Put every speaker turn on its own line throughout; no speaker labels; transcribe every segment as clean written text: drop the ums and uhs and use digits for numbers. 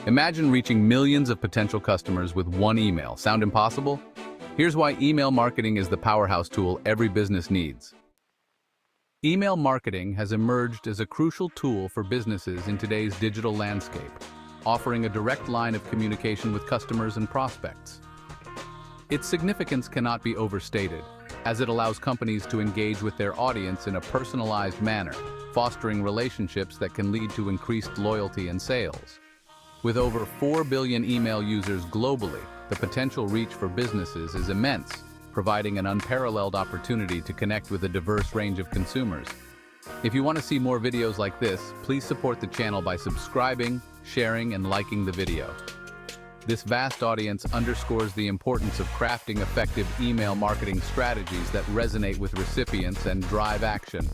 Imagine reaching millions of potential customers with one email. Sound impossible? Here's why email marketing is the powerhouse tool every business needs. Email marketing has emerged as a crucial tool for businesses in today's digital landscape, offering a direct line of communication with customers and prospects. Its significance cannot be overstated, as it allows companies to engage with their audience in a personalized manner, fostering relationships that can lead to increased loyalty and sales. With over 4 billion email users globally, the potential reach for businesses is immense, providing an unparalleled opportunity to connect with a diverse range of consumers. If you want to see more videos like this, please support the channel by subscribing, sharing, and liking the video. This vast audience underscores the importance of crafting effective email marketing strategies that resonate with recipients and drive action.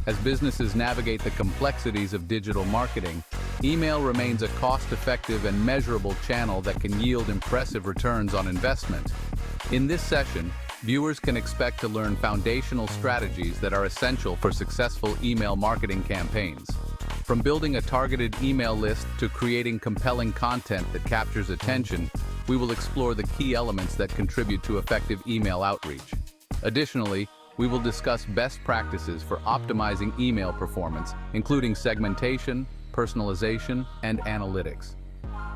As businesses navigate the complexities of digital marketing, email remains a cost-effective and measurable channel that can yield impressive returns on investment. In this session, viewers can expect to learn foundational strategies that are essential for successful email marketing campaigns. From building a targeted email list to creating compelling content that captures attention, we will explore the key elements that contribute to effective email outreach. Additionally, we will discuss best practices for optimizing email performance, including segmentation, personalization, and analytics.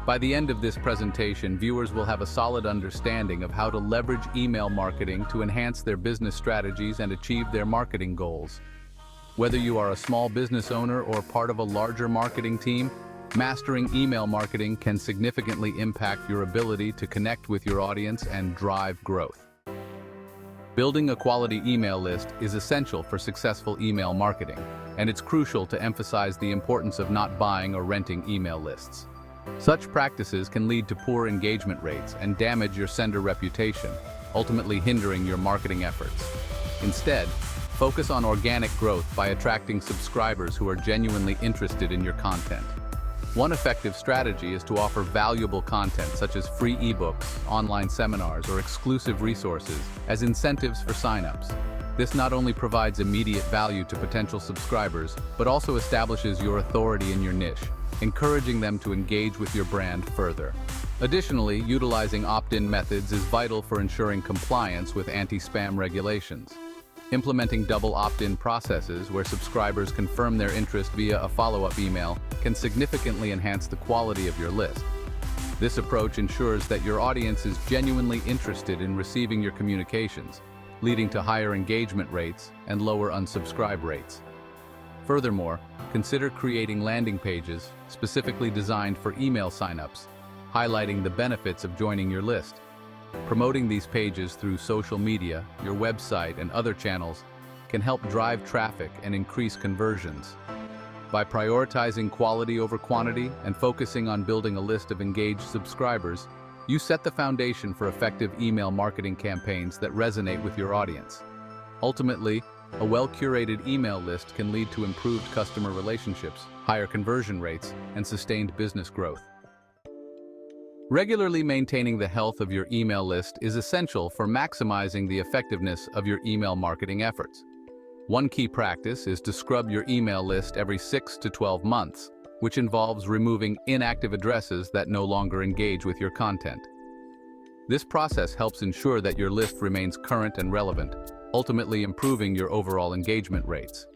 By the end of this presentation, viewers will have a solid understanding of how to leverage email marketing to enhance their business strategies and achieve their marketing goals. Whether you are a small business owner or part of a larger marketing team, mastering email marketing can significantly impact your ability to connect with your audience and drive growth. Building a quality email list is essential for successful email marketing, and it's crucial to emphasize the importance of not buying or renting email lists. Such practices can lead to poor engagement rates and damage your sender reputation, ultimately hindering your marketing efforts. Instead, focus on organic growth by attracting subscribers who are genuinely interested in your content. One effective strategy is to offer valuable content such as free ebooks, online seminars, or exclusive resources as incentives for signups. This not only provides immediate value to potential subscribers, but also establishes your authority in your niche, encouraging them to engage with your brand further. Additionally, utilizing opt-in methods is vital for ensuring compliance with anti-spam regulations. Implementing double opt-in processes where subscribers confirm their interest via a follow-up email can significantly enhance the quality of your list. This approach ensures that your audience is genuinely interested in receiving your communications, leading to higher engagement rates and lower unsubscribe rates. Furthermore, consider creating landing pages specifically designed for email signups, highlighting the benefits of joining your list. Promoting these pages through social media, your website, and other channels can help drive traffic and increase conversions. By prioritizing quality over quantity and focusing on building a list of engaged subscribers, you set the foundation for effective email marketing campaigns that resonate with your audience. Ultimately, a well-curated email list can lead to improved customer relationships, higher conversion rates, and sustained business growth. Regularly maintaining the health of your email list is essential for maximizing the effectiveness of your email marketing efforts. One key practice is to scrub your email list every 6 to 12 months, which involves removing inactive addresses that no longer engage with your content. This process helps ensure that your list remains current and relevant, ultimately improving your overall engagement rates.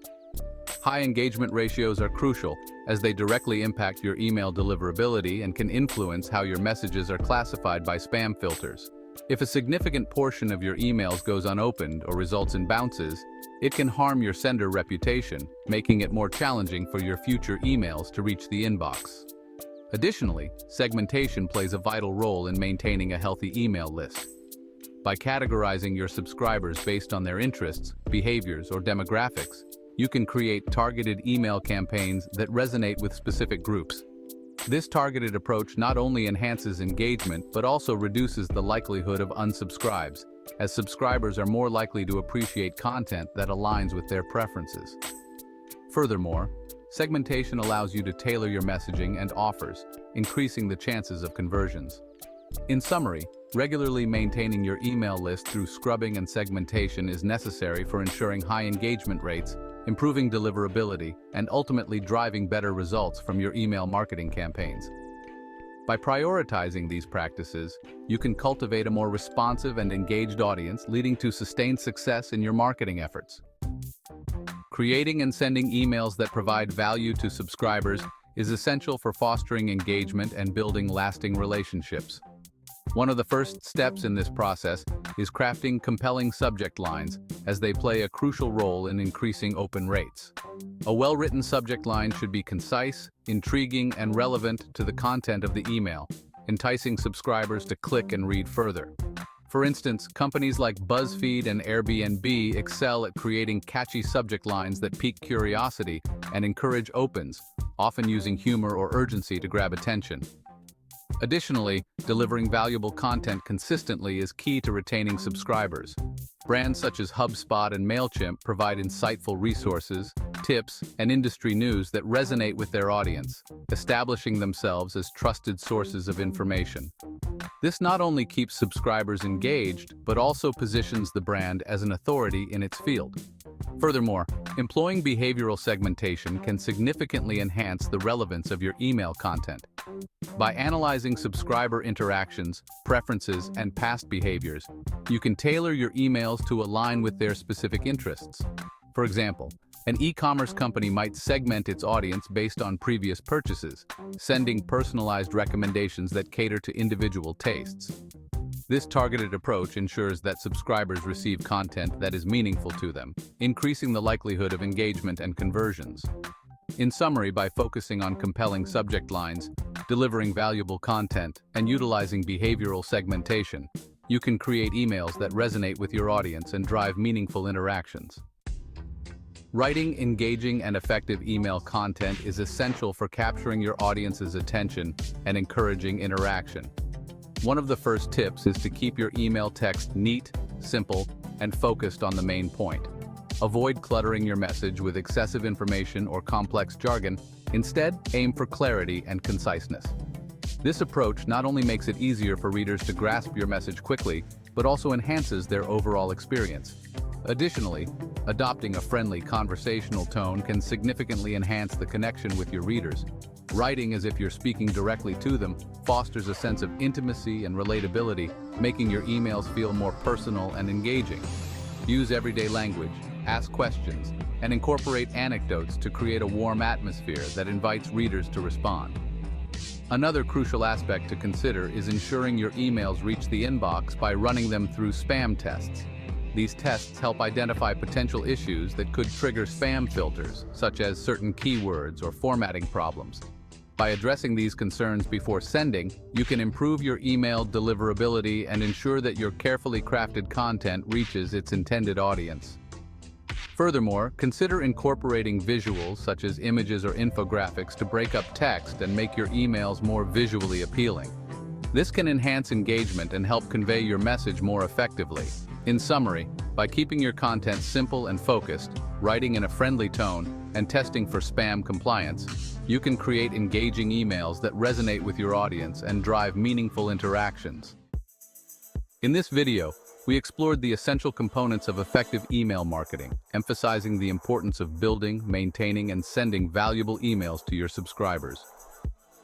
High engagement ratios are crucial as they directly impact your email deliverability and can influence how your messages are classified by spam filters. If a significant portion of your emails goes unopened or results in bounces, it can harm your sender reputation, making it more challenging for your future emails to reach the inbox. Additionally, segmentation plays a vital role in maintaining a healthy email list. By categorizing your subscribers based on their interests, behaviors, or demographics, you can create targeted email campaigns that resonate with specific groups. This targeted approach not only enhances engagement but also reduces the likelihood of unsubscribes, as subscribers are more likely to appreciate content that aligns with their preferences. Furthermore, segmentation allows you to tailor your messaging and offers, increasing the chances of conversions. In summary, regularly maintaining your email list through scrubbing and segmentation is necessary for ensuring high engagement rates, improving deliverability, and ultimately driving better results from your email marketing campaigns. By prioritizing these practices, you can cultivate a more responsive and engaged audience, leading to sustained success in your marketing efforts. Creating and sending emails that provide value to subscribers is essential for fostering engagement and building lasting relationships. One of the first steps in this process is crafting compelling subject lines, as they play a crucial role in increasing open rates. A well-written subject line should be concise, intriguing, and relevant to the content of the email, enticing subscribers to click and read further. For instance, companies like BuzzFeed and Airbnb excel at creating catchy subject lines that pique curiosity and encourage opens, often using humor or urgency to grab attention. Additionally, delivering valuable content consistently is key to retaining subscribers. Brands such as HubSpot and MailChimp provide insightful resources, tips, and industry news that resonate with their audience, establishing themselves as trusted sources of information. This not only keeps subscribers engaged, but also positions the brand as an authority in its field. Furthermore, employing behavioral segmentation can significantly enhance the relevance of your email content. By analyzing subscriber interactions, preferences, and past behaviors, you can tailor your emails to align with their specific interests. For example, an e-commerce company might segment its audience based on previous purchases, sending personalized recommendations that cater to individual tastes. This targeted approach ensures that subscribers receive content that is meaningful to them, increasing the likelihood of engagement and conversions. In summary, by focusing on compelling subject lines, delivering valuable content, and utilizing behavioral segmentation, you can create emails that resonate with your audience and drive meaningful interactions. Writing engaging and effective email content is essential for capturing your audience's attention and encouraging interaction. One of the first tips is to keep your email text neat, simple, and focused on the main point. Avoid cluttering your message with excessive information or complex jargon. Instead, aim for clarity and conciseness. This approach not only makes it easier for readers to grasp your message quickly, but also enhances their overall experience. Additionally, adopting a friendly conversational tone can significantly enhance the connection with your readers. Writing as if you're speaking directly to them fosters a sense of intimacy and relatability, making your emails feel more personal and engaging. Use everyday language, ask questions, and incorporate anecdotes to create a warm atmosphere that invites readers to respond. Another crucial aspect to consider is ensuring your emails reach the inbox by running them through spam tests. These tests help identify potential issues that could trigger spam filters, such as certain keywords or formatting problems. By addressing these concerns before sending, you can improve your email deliverability and ensure that your carefully crafted content reaches its intended audience. Furthermore, consider incorporating visuals such as images or infographics to break up text and make your emails more visually appealing. This can enhance engagement and help convey your message more effectively. In summary, by keeping your content simple and focused, writing in a friendly tone, and testing for spam compliance, you can create engaging emails that resonate with your audience and drive meaningful interactions. In this video, we explored the essential components of effective email marketing, emphasizing the importance of building, maintaining, and sending valuable emails to your subscribers.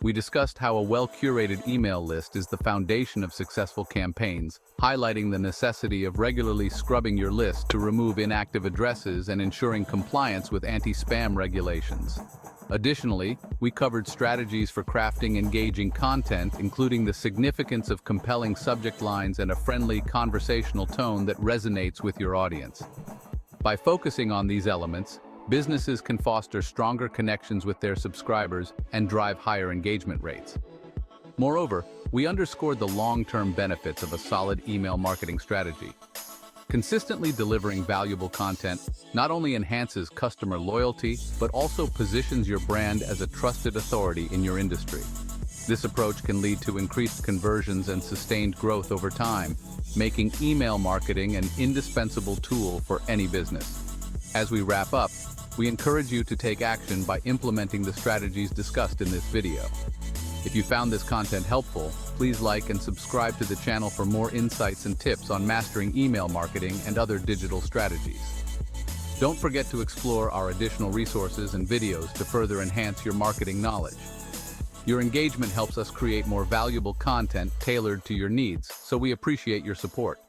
We discussed how a well-curated email list is the foundation of successful campaigns, highlighting the necessity of regularly scrubbing your list to remove inactive addresses and ensuring compliance with anti-spam regulations. Additionally, we covered strategies for crafting engaging content, including the significance of compelling subject lines and a friendly, conversational tone that resonates with your audience. By focusing on these elements, businesses can foster stronger connections with their subscribers and drive higher engagement rates. Moreover, we underscored the long-term benefits of a solid email marketing strategy. Consistently delivering valuable content not only enhances customer loyalty, but also positions your brand as a trusted authority in your industry. This approach can lead to increased conversions and sustained growth over time, making email marketing an indispensable tool for any business. As we wrap up, we encourage you to take action by implementing the strategies discussed in this video. If you found this content helpful, please like and subscribe to the channel for more insights and tips on mastering email marketing and other digital strategies. Don't forget to explore our additional resources and videos to further enhance your marketing knowledge. Your engagement helps us create more valuable content tailored to your needs, so we appreciate your support.